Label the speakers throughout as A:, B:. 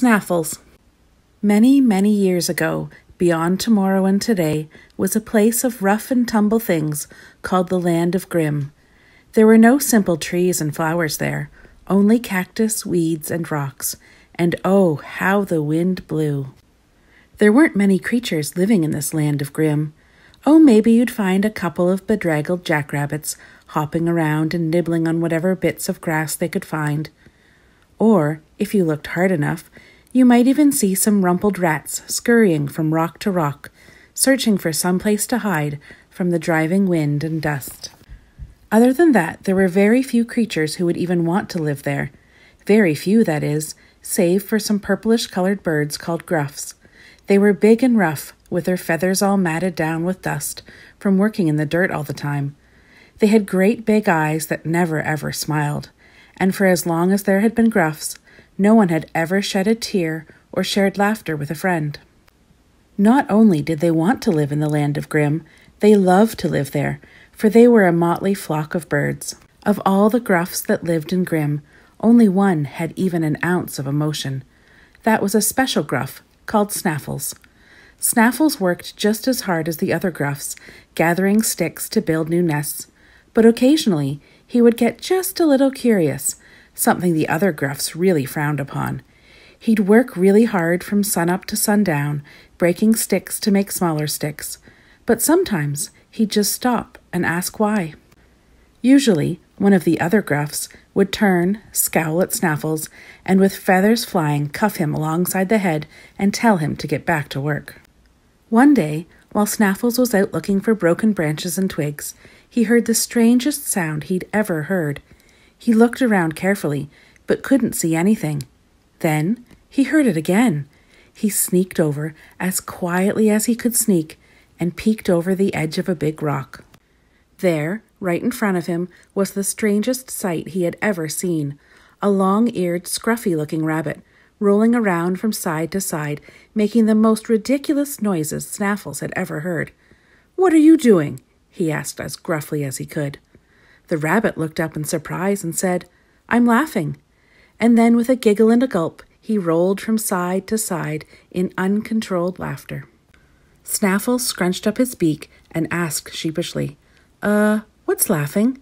A: Snaffles. Many, many years ago, beyond tomorrow and today, was a place of rough and tumble things called the Land of Grimm. There were no simple trees and flowers there, only cactus, weeds, and rocks, and oh, how the wind blew. There weren't many creatures living in this Land of Grimm. Oh, maybe you'd find a couple of bedraggled jackrabbits hopping around and nibbling on whatever bits of grass they could find. Or, if you looked hard enough, you might even see some rumpled rats scurrying from rock to rock, searching for some place to hide from the driving wind and dust. Other than that, there were very few creatures who would even want to live there. Very few, that is, save for some purplish-colored birds called gruffs. They were big and rough, with their feathers all matted down with dust from working in the dirt all the time. They had great big eyes that never ever smiled, and for as long as there had been gruffs, no one had ever shed a tear or shared laughter with a friend. Not only did they want to live in the Land of Grimm, they loved to live there, for they were a motley flock of birds. Of all the gruffs that lived in Grimm, only one had even an ounce of emotion. That was a special gruff called Snaffles. Snaffles worked just as hard as the other gruffs, gathering sticks to build new nests, but occasionally he would get just a little curious, something the other gruffs really frowned upon. He'd work really hard from sunup to sundown, breaking sticks to make smaller sticks, but sometimes he'd just stop and ask why. Usually, one of the other gruffs would turn, scowl at Snaffles, and with feathers flying, cuff him alongside the head and tell him to get back to work. One day, while Snaffles was out looking for broken branches and twigs, he heard the strangest sound he'd ever heard. He looked around carefully, but couldn't see anything. Then he heard it again. He sneaked over as quietly as he could sneak and peeked over the edge of a big rock. There, right in front of him, was the strangest sight he had ever seen, a long-eared, scruffy-looking rabbit, rolling around from side to side, making the most ridiculous noises Snaffles had ever heard. "What are you doing?" he asked as gruffly as he could. The rabbit looked up in surprise and said, "I'm laughing." And then with a giggle and a gulp, he rolled from side to side in uncontrolled laughter. Snaffles scrunched up his beak and asked sheepishly, "What's laughing?"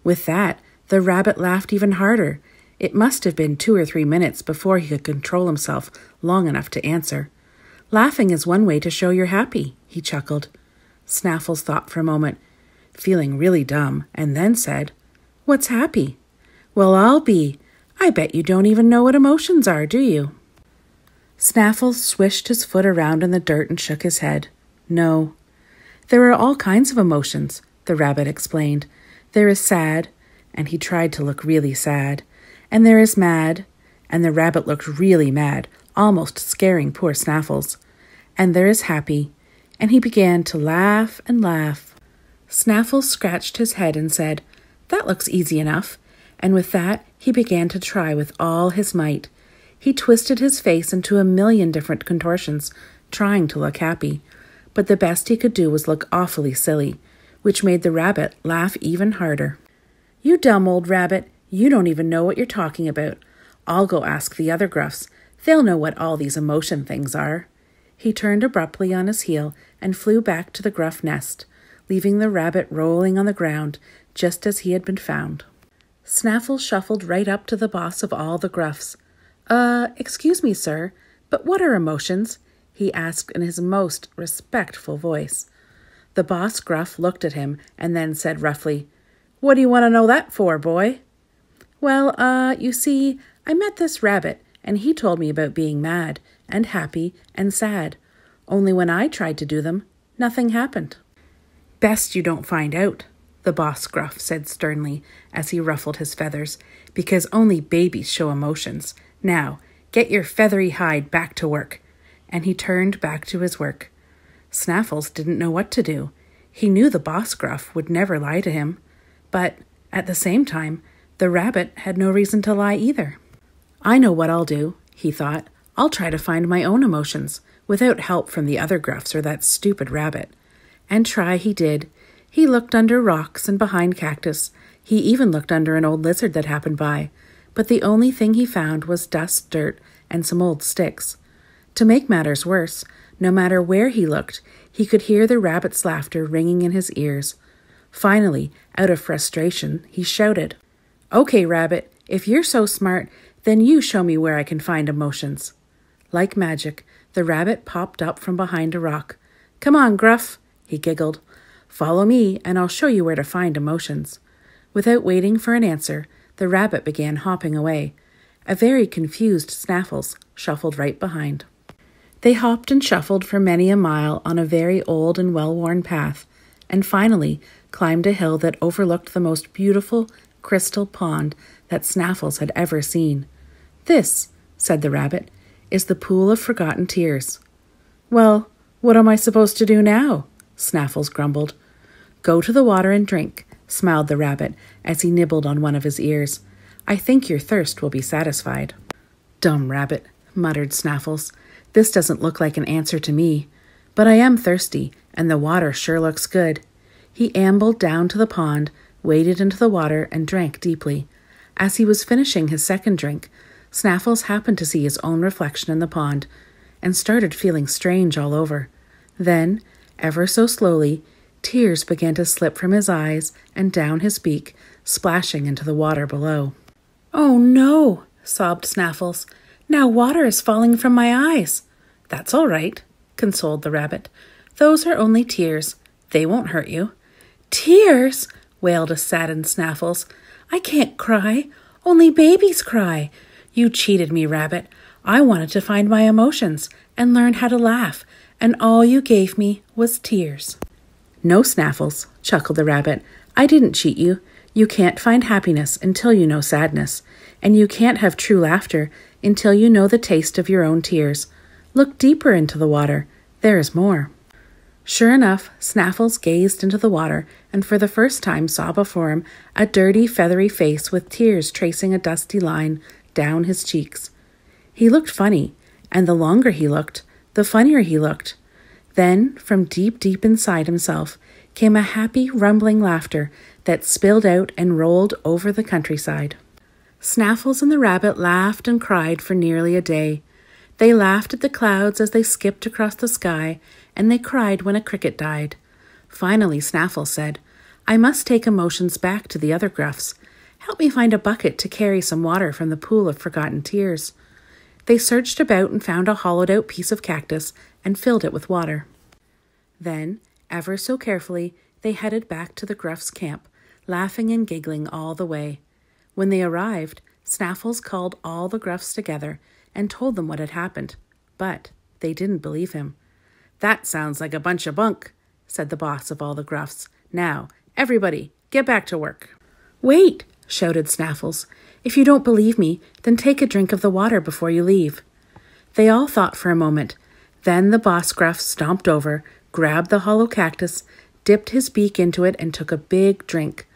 A: With that, the rabbit laughed even harder. It must have been 2 or 3 minutes before he could control himself long enough to answer. "Laughing is one way to show you're happy," he chuckled. Snaffles thought for a moment, feeling really dumb, and then said, "What's happy?" "Well, I'll be. I bet you don't even know what emotions are, do you?" Snaffles swished his foot around in the dirt and shook his head. "No." "There are all kinds of emotions," the rabbit explained. "There is sad," and he tried to look really sad. "And there is mad," and the rabbit looked really mad, almost scaring poor Snaffles. "And there is happy," and he began to laugh and laugh. Snaffles scratched his head and said, "That looks easy enough," and with that he began to try with all his might. He twisted his face into a million different contortions, trying to look happy, but the best he could do was look awfully silly, which made the rabbit laugh even harder. "You dumb old rabbit, you don't even know what you're talking about. I'll go ask the other gruffs. They'll know what all these emotion things are." He turned abruptly on his heel and flew back to the gruff nest, leaving the rabbit rolling on the ground just as he had been found. Snaffles shuffled right up to the boss of all the gruffs. Excuse me, sir, but what are emotions?" he asked in his most respectful voice. The boss gruff looked at him and then said roughly, "What do you want to know that for, boy?" "Well, you see, I met this rabbit, and he told me about being mad and happy and sad. Only when I tried to do them, nothing happened." "Best you don't find out," the boss gruff said sternly as he ruffled his feathers, "because only babies show emotions. Now, get your feathery hide back to work." And he turned back to his work. Snaffles didn't know what to do. He knew the boss gruff would never lie to him, but at the same time, the rabbit had no reason to lie either. "I know what I'll do," he thought. "I'll try to find my own emotions, without help from the other gruffs or that stupid rabbit." And try he did. He looked under rocks and behind cactus. He even looked under an old lizard that happened by. But the only thing he found was dust, dirt, and some old sticks. To make matters worse, no matter where he looked, he could hear the rabbit's laughter ringing in his ears. Finally, out of frustration, he shouted, "Okay, Rabbit, if you're so smart, then you show me where I can find emotions." Like magic, the rabbit popped up from behind a rock. "Come on, Gruff," he giggled. "Follow me, and I'll show you where to find emotions." Without waiting for an answer, the rabbit began hopping away. A very confused Snaffles shuffled right behind. They hopped and shuffled for many a mile on a very old and well-worn path, and finally climbed a hill that overlooked the most beautiful crystal pond that Snaffles had ever seen. "This," said the rabbit, "is the pool of forgotten tears." "Well, what am I supposed to do now?" Snaffles grumbled. "Go to the water and drink," smiled the rabbit as he nibbled on one of his ears. "I think your thirst will be satisfied." "Dumb rabbit," muttered Snaffles. "This doesn't look like an answer to me. But I am thirsty, and the water sure looks good." He ambled down to the pond, waded into the water, and drank deeply. As he was finishing his second drink, Snaffles happened to see his own reflection in the pond, and started feeling strange all over. Then, ever so slowly, tears began to slip from his eyes and down his beak, splashing into the water below. "Oh no," sobbed Snaffles. "Now water is falling from my eyes." "That's all right," consoled the rabbit. "Those are only tears. They won't hurt you." "Tears?" wailed a saddened Snaffles. "I can't cry. Only babies cry. You cheated me, Rabbit. I wanted to find my emotions and learn how to laugh, and all you gave me was tears." "No, Snaffles," chuckled the rabbit. "I didn't cheat you. You can't find happiness until you know sadness, and you can't have true laughter until you know the taste of your own tears. Look deeper into the water. There is more." Sure enough, Snaffles gazed into the water and for the first time saw before him a dirty, feathery face with tears tracing a dusty line down his cheeks. He looked funny, and the longer he looked, the funnier he looked. Then, from deep, deep inside himself, came a happy, rumbling laughter that spilled out and rolled over the countryside. Snaffles and the rabbit laughed and cried for nearly a day. They laughed at the clouds as they skipped across the sky, and they cried when a cricket died. Finally, Snaffles said, "I must take emotions back to the other Gruffs. Help me find a bucket to carry some water from the pool of forgotten tears." They searched about and found a hollowed-out piece of cactus and filled it with water. Then, ever so carefully, they headed back to the Gruffs' camp, laughing and giggling all the way. When they arrived, Snaffles called all the Gruffs together and told them what had happened, but they didn't believe him. "That sounds like a bunch of bunk," said the boss of all the Gruffs. "Now, everybody, get back to work." "Wait," shouted Snaffles. "If you don't believe me, then take a drink of the water before you leave." They all thought for a moment. Then the boss Gruff stomped over, grabbed the hollow cactus, dipped his beak into it, and took a big drink.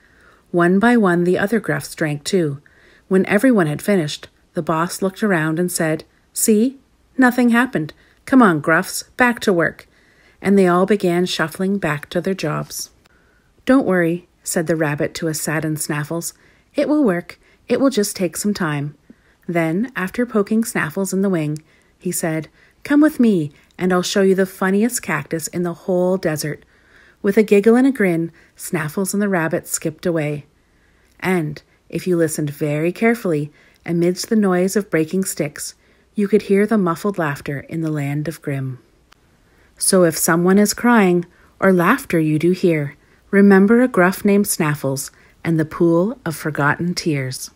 A: One by one, the other Gruffs drank too. When everyone had finished, the boss looked around and said, "See? Nothing happened. Come on, Gruffs, back to work." And they all began shuffling back to their jobs. "Don't worry," said the rabbit to a saddened Snaffles. "It will work. It will just take some time." Then, after poking Snaffles in the wing, he said, "Come with me, and I'll show you the funniest cactus in the whole desert." With a giggle and a grin, Snaffles and the rabbit skipped away. And, if you listened very carefully, amidst the noise of breaking sticks, you could hear the muffled laughter in the land of Grimm. So if someone is crying, or laughter you do hear, remember a Gruff named Snaffles and the pool of forgotten tears.